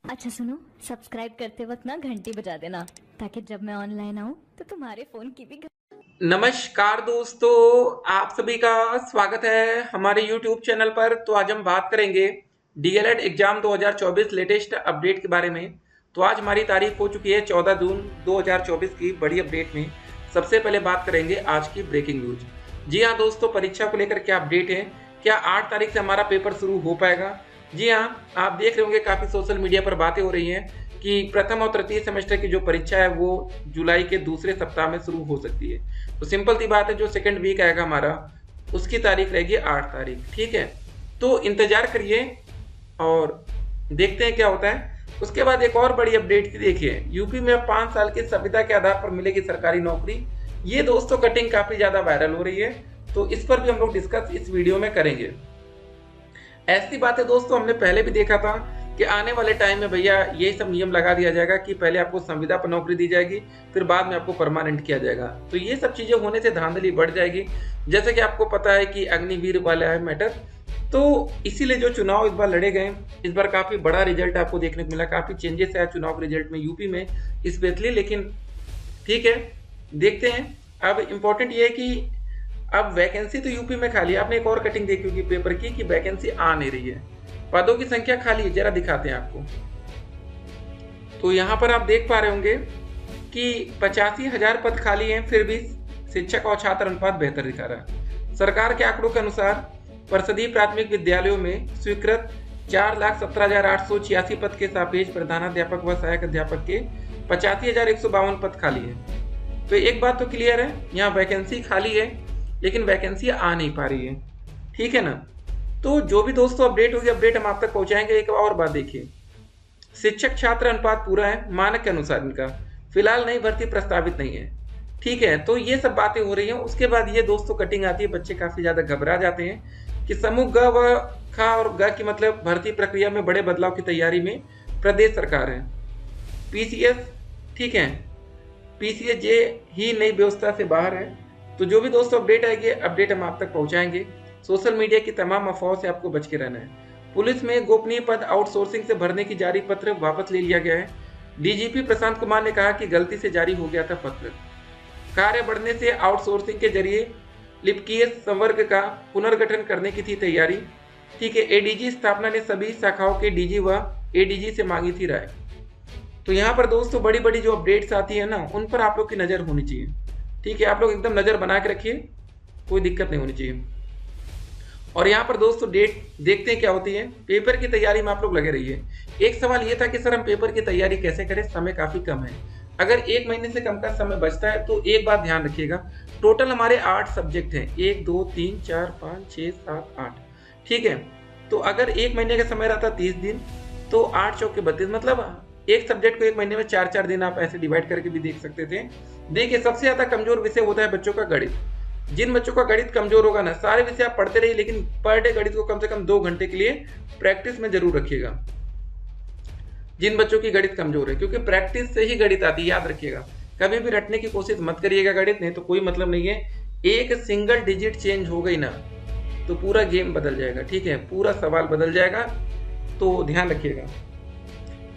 अच्छा सुनो, सब्सक्राइब करते वक्त ना घंटी बजा देना ताकि जब मैं ऑनलाइन आऊँ तो तुम्हारे फोन की भी नमस्कार दोस्तों, आप सभी का स्वागत है हमारे YouTube चैनल पर। तो आज हम बात करेंगे डीएलएड एग्जाम 2024 लेटेस्ट अपडेट के बारे में। तो आज हमारी तारीख हो चुकी है 14 जून 2024 की बड़ी अपडेट में। सबसे पहले बात करेंगे आज की ब्रेकिंग न्यूज। जी हाँ दोस्तों, परीक्षा को लेकर क्या अपडेट है? क्या 8 तारीख से हमारा पेपर शुरू हो पाएगा? जी हाँ, आप देख रहे होंगे काफ़ी सोशल मीडिया पर बातें हो रही हैं कि प्रथम और तृतीय सेमेस्टर की जो परीक्षा है वो जुलाई के दूसरे सप्ताह में शुरू हो सकती है। तो सिंपल सी बात है, जो सेकंड वीक आएगा हमारा उसकी तारीख रहेगी 8 तारीख। ठीक है, तो इंतजार करिए और देखते हैं क्या होता है। उसके बाद एक और बड़ी अपडेट थी, देखिए यूपी में अब 5 साल की संविदा के आधार पर मिलेगी सरकारी नौकरी। ये दोस्तों कटिंग काफी ज्यादा वायरल हो रही है, तो इस पर भी हम लोग डिस्कस इस वीडियो में करेंगे। ऐसी बातें दोस्तों हमने पहले भी देखा था कि आने वाले टाइम में भैया ये सब नियम लगा दिया जाएगा कि पहले आपको संविदा पर नौकरी दी जाएगी, फिर बाद में आपको परमानेंट किया जाएगा। तो ये सब चीजें होने से धांधली बढ़ जाएगी। जैसे कि आपको पता है कि अग्निवीर वाला है मैटर, तो इसीलिए जो चुनाव इस बार लड़े गए, इस बार काफी बड़ा रिजल्ट आपको देखने को मिला, काफी चेंजेस आया चुनाव रिजल्ट में यूपी में स्पेशली। लेकिन ठीक है, देखते हैं। अब इम्पोर्टेंट ये है कि अब वैकेंसी तो यूपी में खाली है। आपने एक और कटिंग देखी होगी पेपर की कि वैकेंसी आ नहीं रही है, पदों की संख्या खाली है। जरा दिखाते हैं आपको। तो यहाँ पर आप देख पा रहे होंगे कि 85,000 पद खाली हैं, फिर भी शिक्षक और छात्र अनुपात बेहतर दिखा रहा है। सरकार के आंकड़ों के अनुसार परिषदीय प्राथमिक विद्यालयों में स्वीकृत 4,17,886 पद के सापेक्ष प्रधानाध्यापक व सहायक अध्यापक के 85,152 पद खाली है। तो एक बात तो क्लियर है, यहाँ वैकेंसी खाली है लेकिन वैकेंसी आ नहीं पा रही है। ठीक है ना? तो जो भी दोस्तों अपडेट होगी, अपडेट हम आप तक पहुंचाएंगे। एक और बात देखिए, शिक्षक छात्र अनुपात पूरा है मानक के अनुसार इनका, फिलहाल नई भर्ती प्रस्तावित नहीं है। ठीक है, तो ये सब बातें हो रही हैं। उसके बाद ये दोस्तों कटिंग आती है, बच्चे काफी ज्यादा घबरा जाते हैं कि समूह ग व ख और ग की मतलब भर्ती प्रक्रिया में बड़े बदलाव की तैयारी में प्रदेश सरकार है। पीसीएस, ठीक है, पीसीएस जे ही नई व्यवस्था से बाहर है। तो जो भी दोस्तों अपडेट आएगी, अपडेट हम आप तक पहुंचाएंगे। सोशल मीडिया की तमाम अफवाहों से आपको बच के रहना है। पुलिस में गोपनीय पद आउटसोर्सिंग से भरने की जारी पत्र वापस ले लिया गया है। डीजीपी प्रशांत कुमार ने कहा कि गलती से जारी हो गया था पत्र। कार्य बढ़ने से आउटसोर्सिंग के जरिए लिपिकीय संवर्ग का पुनर्गठन करने की थी तैयारी। ठीक है, एडीजी स्थापना ने सभी शाखाओं के डीजी व एडीजी से मांगी थी राय। तो यहाँ पर दोस्तों बड़ी बड़ी जो अपडेट्स आती है ना, उन पर आप लोग की नजर होनी चाहिए। ठीक है, आप लोग एकदम नजर बना के रखिए, कोई दिक्कत नहीं होनी चाहिए। और यहाँ पर दोस्तों डेट देखते हैं क्या होती है। पेपर की तैयारी में आप लोग लगे रहिए। एक सवाल ये था कि सर हम पेपर की तैयारी कैसे करें, समय काफी कम है। अगर 1 महीने से कम का समय बचता है तो एक बात ध्यान रखिएगा, टोटल हमारे 8 सब्जेक्ट हैं, 1 2 3 4 5 6 7 8। ठीक है, तो अगर 1 महीने का समय रहता 30 दिन, तो 8 चौके 32, मतलब एक सब्जेक्ट को 1 महीने में 4 दिन आप ऐसे डिवाइड करके भी देख सकते थे। देखिए, सबसे ज्यादा कमजोर विषय होता है बच्चों का गणित। जिन बच्चों का गणित कमजोर होगा ना, सारे विषय आप पढ़ते रहिए, लेकिन पर डे गणित को कम से कम 2 घंटे के लिए प्रैक्टिस में जरूर रखिएगा। जिन बच्चों की गणित कमजोर है, क्योंकि प्रैक्टिस से ही गणित आती है, याद रखिएगा। कभी भी रटने की कोशिश मत करिएगा गणित, नहीं तो कोई मतलब नहीं है। एक सिंगल डिजिट चेंज हो गई ना तो पूरा गेम बदल जाएगा। ठीक है, पूरा सवाल बदल जाएगा, तो ध्यान रखिएगा।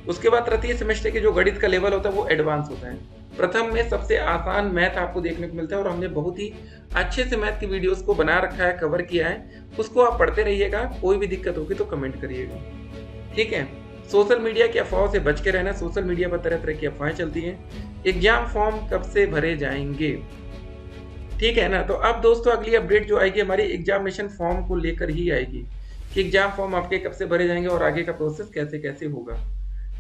उसके बाद तृतीय सेमेस्टर के जो गणित का लेवल होता है वो एडवांस होता है। प्रथम में सबसे आसान मैथ आपको देखने को मिलता है, और हमने बहुत ही अच्छे से मैथ की वीडियोस को बना रखा है, कवर किया है, उसको आप पढ़ते रहिएगा। कोई भी दिक्कत होगी तो कमेंट करिएगा। ठीक है, सोशल मीडिया की अफवाहों से बच के रहना। सोशल मीडिया पर तरह तरह की अफवाहें चलती हैं। एग्जाम फॉर्म कब से भरे जाएंगे, ठीक है ना? तो अब दोस्तों अगली अपडेट जो आएगी हमारी एग्जामिनेशन फॉर्म को लेकर ही आएगी कि एग्जाम फॉर्म आपके कब से भरे जाएंगे और आगे का प्रोसेस कैसे कैसे होगा।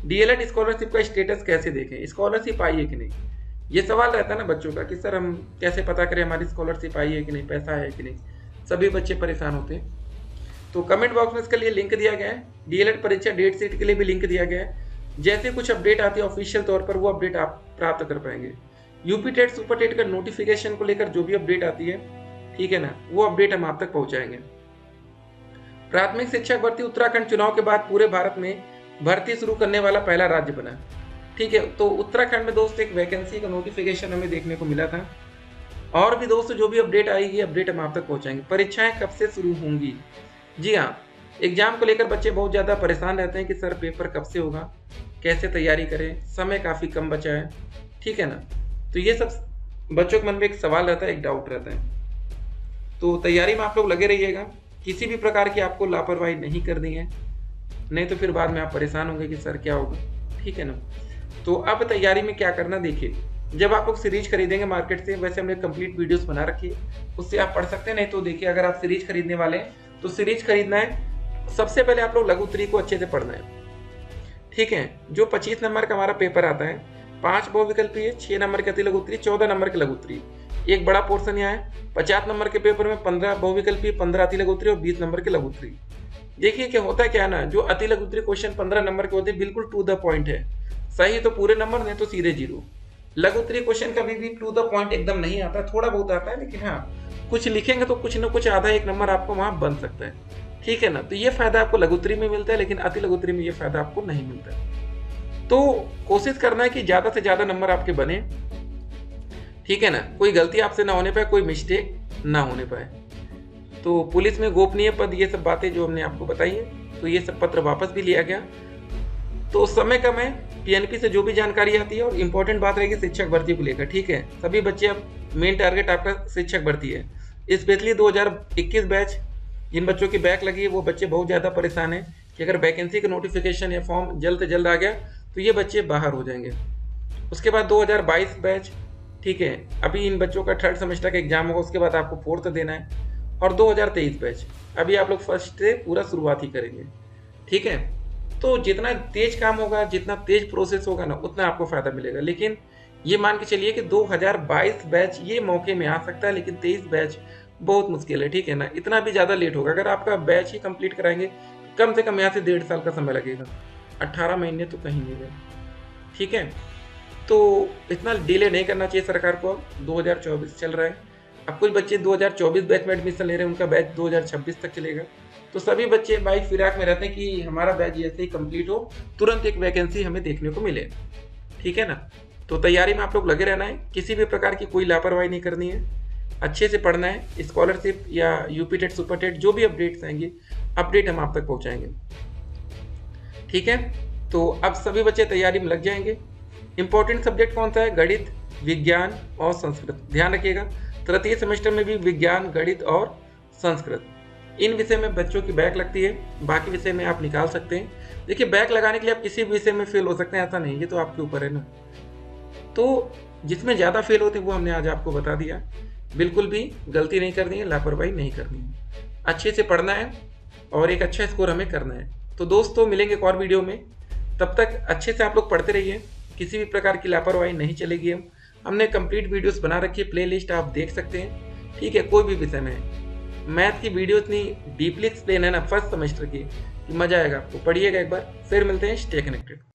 डीएलएड स्कॉलरशिप का स्टेटस कैसे देखें, स्कॉलरशिप आई है कि नहीं, ये सवाल रहता है ना बच्चों का कि सर हम कैसे पता करें हमारी स्कॉलरशिप आई है कि नहीं, पैसा है कि नहीं। सभी बच्चे परेशान होते हैं। तो कमेंट बॉक्स में इसके लिए लिंक दिया गया है। डीएलएड परीक्षा डेट शीट के लिए भी लिंक दिया गया है। जैसे कुछ अपडेट आती है ऑफिशियल तौर पर, वो अपडेट आप प्राप्त कर पाएंगे। यूपी टेट सुपर टेट का नोटिफिकेशन को लेकर जो भी अपडेट आती है, ठीक है ना, वो अपडेट हम आप तक पहुंचाएंगे। प्राथमिक शिक्षक भर्ती उत्तराखंड चुनाव के बाद पूरे भारत में भर्ती शुरू करने वाला पहला राज्य बना। ठीक है, तो उत्तराखंड में दोस्तों एक वैकेंसी का नोटिफिकेशन हमें देखने को मिला था। और भी दोस्तों जो भी अपडेट आएगी, अपडेट हम आप तक पहुंचाएंगे। परीक्षाएं कब से शुरू होंगी, जी हाँ, एग्जाम को लेकर बच्चे बहुत ज़्यादा परेशान रहते हैं कि सर पेपर कब से होगा, कैसे तैयारी करें, समय काफ़ी कम बचा है, ठीक है ना। तो ये सब बच्चों के मन में एक सवाल रहता है, एक डाउट रहता है। तो तैयारी में आप लोग लगे रहिएगा, किसी भी प्रकार की आपको लापरवाही नहीं करनी है, नहीं तो फिर बाद में आप परेशान होंगे कि सर क्या होगा, ठीक है ना। तो अब तैयारी में क्या करना, देखिए जब आप लोग सीरीज खरीदेंगे मार्केट से, वैसे हमने कंप्लीट वीडियोस बना रखी है, उससे आप पढ़ सकते हैं। नहीं तो देखिए अगर आप सीरीज खरीदने वाले हैं तो सीरीज खरीदना है, सबसे पहले आप लोग लघु उत्तरी को अच्छे से पढ़ना है, ठीक है। जो 25 नंबर का हमारा पेपर आता है, 5 बहुविकल्पीय, 6 नंबर की अति लघु उत्तरी, 14 नंबर की लघु उत्तरी, एक बड़ा पोर्शन यहाँ है। 50 नंबर के पेपर में 15 बहुविकल्पीय, 15 अति लघु उत्तरी और 20 नंबर की लघु उत्तरी। देखिए क्या होता है, क्या ना, जो अति लघु उत्तरी क्वेश्चन 15 नंबर के होते हैं, बिल्कुल टू द पॉइंट है, सही तो पूरे नंबर, नहीं तो सीधे 0। लघु उत्तरी क्वेश्चन कभी भी टू द पॉइंट एकदम नहीं आता, थोड़ा बहुत आता है, लेकिन हाँ कुछ लिखेंगे तो कुछ ना कुछ आधा एक नंबर आपको वहां बन सकता है, ठीक है ना। तो ये फायदा आपको लघु उत्तरी में मिलता है, लेकिन अति लघु उत्तरी में ये फायदा आपको नहीं मिलता है। तो कोशिश करना है कि ज्यादा से ज्यादा नंबर आपके बने, ठीक है ना, कोई गलती आपसे ना होने पाए, कोई मिस्टेक ना होने पाए। तो पुलिस में गोपनीय पद, ये सब बातें जो हमने आपको बताई है, तो ये सब पत्र वापस भी लिया गया। तो समय कम है, पीएनपी से जो भी जानकारी आती है, और इम्पोर्टेंट बात रहेगी शिक्षक भर्ती को लेकर, ठीक है। सभी बच्चे, अब मेन टारगेट आपका शिक्षक भर्ती है, स्पेशली 2021 बैच जिन बच्चों की बैक लगी है, वो बच्चे बहुत ज़्यादा परेशान हैं कि अगर वैकेंसी का नोटिफिकेशन या फॉर्म जल्द से जल्द आ गया तो ये बच्चे बाहर हो जाएंगे। उसके बाद 2022 बैच, ठीक है, अभी इन बच्चों का 3rd सेमेस्टर का एग्जाम होगा, उसके बाद आपको 4th देना है। और 2023 बैच, अभी आप लोग फर्स्ट से पूरा शुरुआत ही करेंगे, ठीक है। तो जितना तेज काम होगा, जितना तेज प्रोसेस होगा ना, उतना आपको फायदा मिलेगा। लेकिन ये मान के चलिए कि 2022 बैच ये मौके में आ सकता है, लेकिन 23 बैच बहुत मुश्किल है, ठीक है ना। इतना भी ज़्यादा लेट होगा, अगर आपका बैच ही कंप्लीट कराएंगे, कम से कम यहाँ से 1.5 साल का समय लगेगा, 18 महीने तो कहीं नहीं गए, ठीक है। तो इतना डिले नहीं करना चाहिए सरकार को। अब 2024 चल रहा है, अब कुछ बच्चे 2024 बैच में एडमिशन ले रहे हैं, उनका बैच 2026 तक चलेगा। तो सभी बच्चे भाई फिराक में रहते हैं कि हमारा बैच जैसे ही कंप्लीट हो, तुरंत एक वैकेंसी हमें देखने को मिले, ठीक है ना। तो तैयारी में आप लोग लगे रहना है, किसी भी प्रकार की कोई लापरवाही नहीं करनी है, अच्छे से पढ़ना है। स्कॉलरशिप या यूपी टेट, सुपर टेट, जो भी अपडेट्स आएंगे, अपडेट हम आप तक पहुंचाएंगे, ठीक है। तो अब सभी बच्चे तैयारी में लग जाएंगे। इंपॉर्टेंट सब्जेक्ट कौन सा है, गणित, विज्ञान और संस्कृत। ध्यान रखिएगा, तृतीय सेमेस्टर में भी विज्ञान, गणित और संस्कृत, इन विषय में बच्चों की बैक लगती है, बाकी विषय में आप निकाल सकते हैं। देखिए बैक लगाने के लिए आप किसी भी विषय में फेल हो सकते हैं, ऐसा नहीं, ये तो आपके ऊपर है ना। तो जिसमें ज़्यादा फेल होते हैं वो हमने आज आपको बता दिया। बिल्कुल भी गलती नहीं करनी है, लापरवाही नहीं करनी है, अच्छे से पढ़ना है और एक अच्छा स्कोर हमें करना है। तो दोस्तों मिलेंगे एक और वीडियो में, तब तक अच्छे से आप लोग पढ़ते रहिए, किसी भी प्रकार की लापरवाही नहीं चलेगी। हमने कंप्लीट वीडियोस बना रखी है, प्लेलिस्ट आप देख सकते हैं, ठीक है। कोई भी विषय में मैथ की वीडियो इतनी डीपली एक्सप्लेन है ना फर्स्ट सेमेस्टर की, कि मजा आएगा आपको, पढ़िएगा एक बार। फिर मिलते हैं, स्टे कनेक्टेड।